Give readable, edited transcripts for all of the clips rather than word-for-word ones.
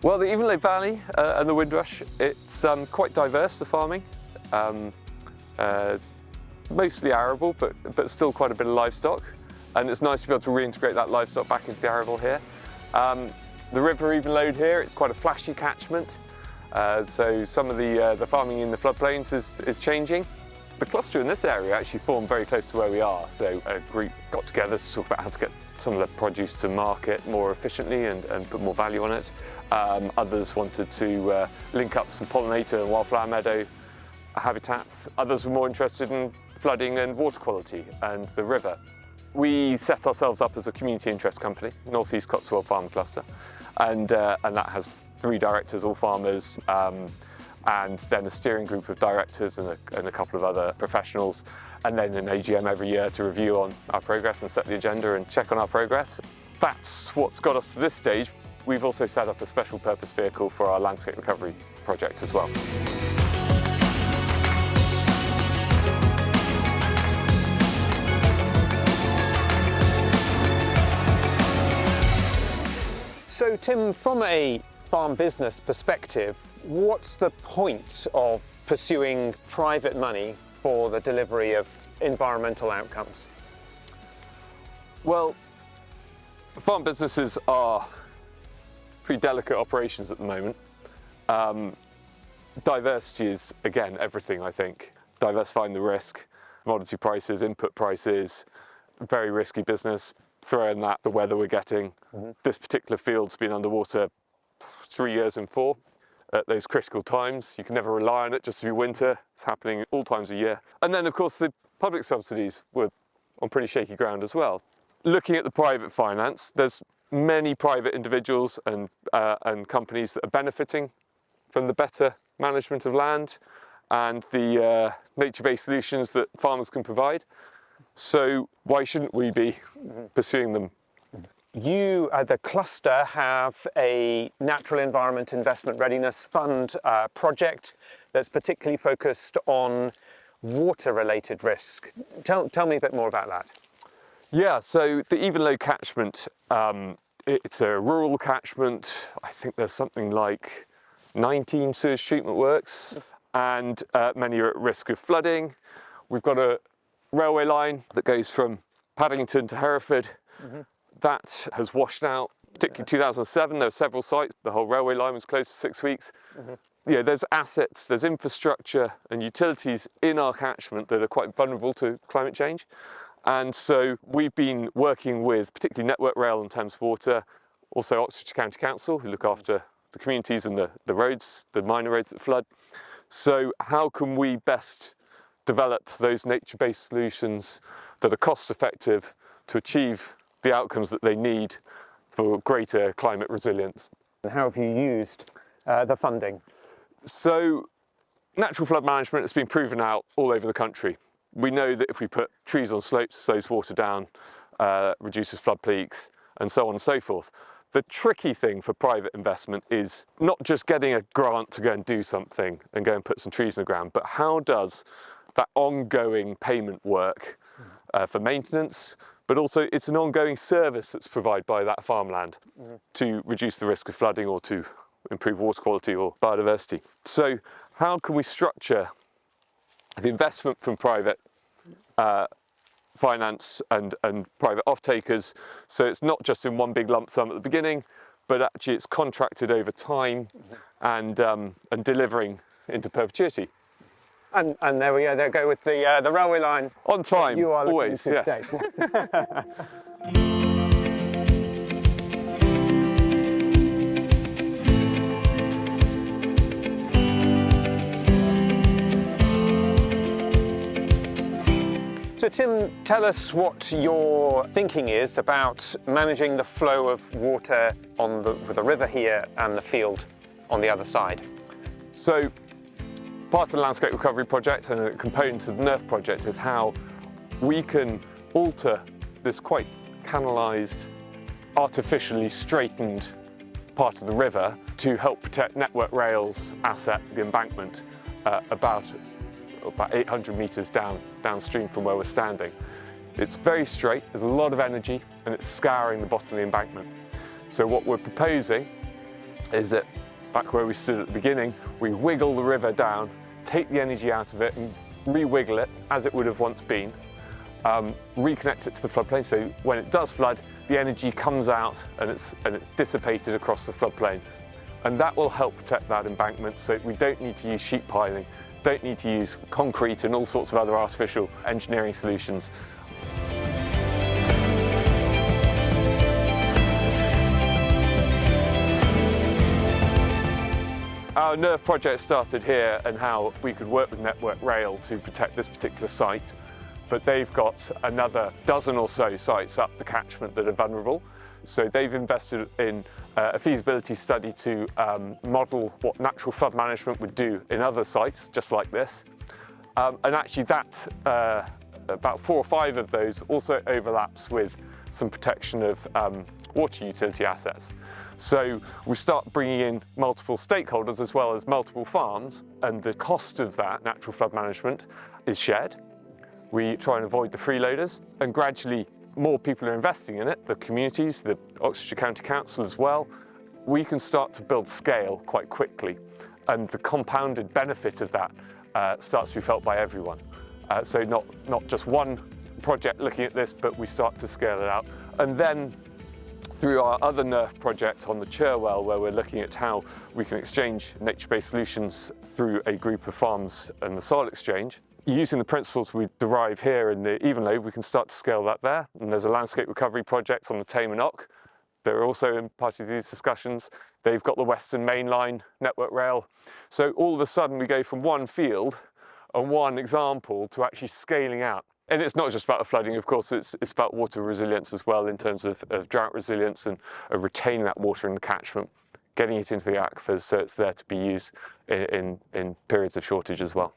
Well, the Evenlode Valley and the Windrush, it's quite diverse, the farming. Mostly arable, but still quite a bit of livestock. And it's nice to be able to reintegrate that livestock back into the arable here. The river Evenlode here, it's quite a flashy catchment. So some of the farming in the floodplains is changing. The cluster in this area actually formed very close to where we are. So a group got together to talk about how to get some of the produce to market more efficiently and put more value on it. Others wanted to link up some pollinator and wildflower meadow habitats. Others were more interested in flooding and water quality and the river. We set ourselves up as a community interest company, North East Cotswold Farm Cluster, and that has 3 directors, all farmers, and then a steering group of directors and a couple of other professionals, and then an AGM every year to review on our progress and set the agenda and check on our progress. That's what's got us to this stage. We've also set up a special purpose vehicle for our landscape recovery project as well. So Tim, from a farm business perspective, what's the point of pursuing private money for the delivery of environmental outcomes? Well, farm businesses are pretty delicate operations at the moment. Diversity is, again, everything, I think. Diversifying the risk, commodity prices, input prices, very risky business. Throw in that the weather we're getting. This particular field's been underwater 3 years in 4 at those critical times. You can never rely on it just to be winter. It's happening all times of year. And then, of course, the public subsidies were on pretty shaky ground as well. Looking at the private finance, there's many private individuals and companies that are benefiting from the better management of land and the nature-based solutions that farmers can provide. So why shouldn't we be pursuing them? You, the cluster, have a Natural Environment Investment Readiness Fund project that's particularly focused on water-related risk. Tell me a bit more about that. Yeah, so the Evenlode catchment, it's a rural catchment. I think there's something like 19 sewage treatment works, and many are at risk of flooding. We've got a railway line that goes from Paddington to Hereford. That has washed out, particularly 2007. There were several sites. The whole railway line was closed for 6 weeks. Yeah, there's assets, there's infrastructure and utilities in our catchment that are quite vulnerable to climate change. And so we've been working with particularly Network Rail and Thames Water, also Oxfordshire County Council, who look after the communities and the roads, the minor roads that flood. So how can we best develop those nature-based solutions that are cost-effective to achieve the outcomes that they need for greater climate resilience? And how have you used the funding? So natural flood management has been proven out all over the country. We know that if we put trees on slopes, slows water down, reduces flood peaks, and so on and so forth. The tricky thing for private investment is not just getting a grant to go and do something and go and put some trees in the ground, but how does that ongoing payment work for maintenance, but also it's an ongoing service that's provided by that farmland to reduce the risk of flooding or to improve water quality or biodiversity. So how can we structure the investment from private finance and private off-takers so it's not just in one big lump sum at the beginning, but actually it's contracted over time and delivering into perpetuity. And there we go. There go with the railway line on time. You are always, yes. So Tim, tell us what your thinking is about managing the flow of water on the river here and the field on the other side. So part of the landscape recovery project and a component of the NEIRF project is how we can alter this quite canalised, artificially straightened part of the river to help protect Network Rail's asset, the embankment, about 800 metres downstream from where we're standing. It's very straight, there's a lot of energy, and it's scouring the bottom of the embankment. So what we're proposing is that back where we stood at the beginning, we wiggle the river down, take the energy out of it and re-wiggle it as it would have once been, reconnect it to the floodplain, so when it does flood, the energy comes out and it's dissipated across the floodplain. And that will help protect that embankment, so we don't need to use sheet piling, don't need to use concrete and all sorts of other artificial engineering solutions. Our NEIRF project started here and how we could work with Network Rail to protect this particular site, but they've got another dozen or so sites up the catchment that are vulnerable. So they've invested in a feasibility study to model what natural flood management would do in other sites just like this. And actually about 4 or 5 of those also overlaps with some protection of water utility assets. So we start bringing in multiple stakeholders as well as multiple farms, and the cost of that natural flood management is shared. We try and avoid the freeloaders, and gradually more people are investing in it, the communities, the Oxfordshire County Council as well. We can start to build scale quite quickly, and the compounded benefit of that starts to be felt by everyone. So not just one project looking at this, but we start to scale it out. And then through our other NEIRF project on the Cherwell, where we're looking at how we can exchange nature-based solutions through a group of farms and the soil exchange. Using the principles we derive here in the Evenlode, we can start to scale that there. And there's a landscape recovery project on the Thames Water. They're also in part of these discussions. They've got the Western Main Line, Network Rail. So all of a sudden we go from one field and one example to actually scaling out. And it's not just about the flooding, of course, it's about water resilience as well in terms of drought resilience and retaining that water in the catchment, getting it into the aquifers so it's there to be used in periods of shortage as well.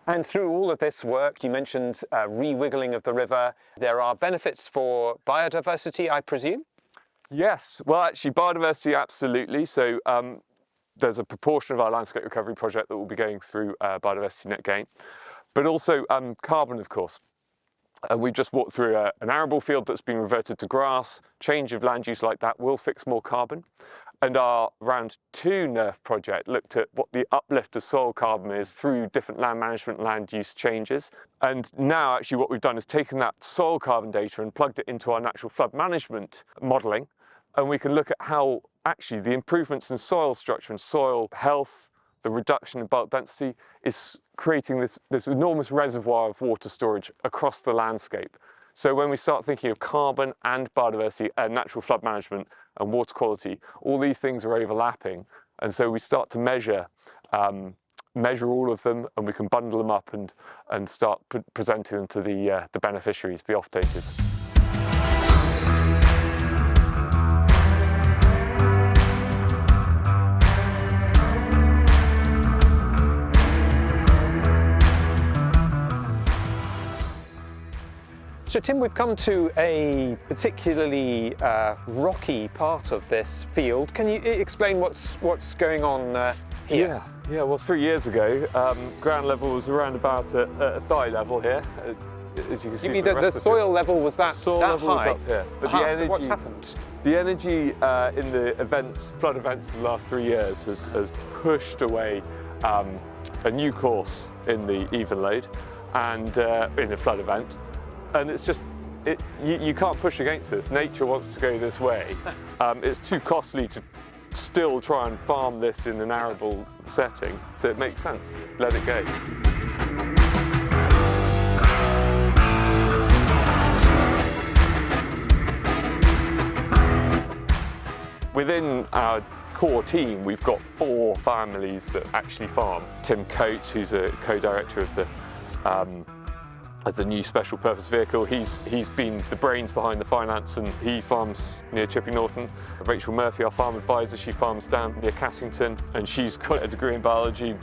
And through all of this work, you mentioned re-wiggling of the river. There are benefits for biodiversity, I presume? Yes, well actually biodiversity, absolutely. So there's a proportion of our landscape recovery project that will be going through biodiversity net gain, but also carbon, of course. We've just walked through an arable field that's been reverted to grass. Change of land use like that will fix more carbon. And our round 2 NEIRF project looked at what the uplift of soil carbon is through different land management, land use changes. And now actually what we've done is taken that soil carbon data and plugged it into our natural flood management modelling. And we can look at how actually the improvements in soil structure and soil health, the reduction in bulk density is creating this enormous reservoir of water storage across the landscape. So when we start thinking of carbon and biodiversity and natural flood management and water quality, all these things are overlapping. And so we start to measure all of them, and we can bundle them up and start presenting them to the beneficiaries, the off-takers. So Tim, we've come to a particularly rocky part of this field. Can you explain what's going on here? Yeah. Well, 3 years ago, ground level was around about at thigh level here. As you can see, the soil level was that soil level was up here. But the energy, so what's happened? The energy in the flood events in the last 3 years has pushed away a new course in the Evenlode and in a flood event. And it's just, you can't push against this. Nature wants to go this way. It's too costly to still try and farm this in an arable setting, so it makes sense. Let it go. Within our core team, we've got 4 families that actually farm. Tim Coates, who's a co-director of the new special purpose vehicle, he's been the brains behind the finance, and he farms near Chipping Norton. Rachel Murphy, our farm advisor, she farms down near Cassington, and she's got a degree in biology.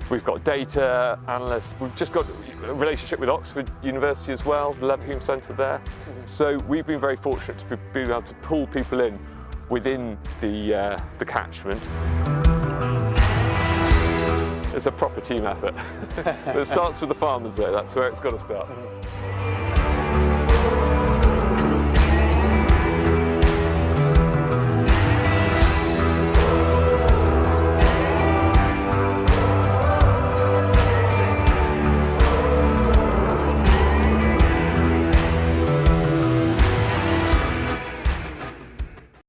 We've got data analysts. We've just got a relationship with Oxford University as well, the Leverhulme Centre there. So we've been very fortunate to be able to pull people in within the catchment. It's a proper team effort. It starts with the farmers though, that's where it's got to start.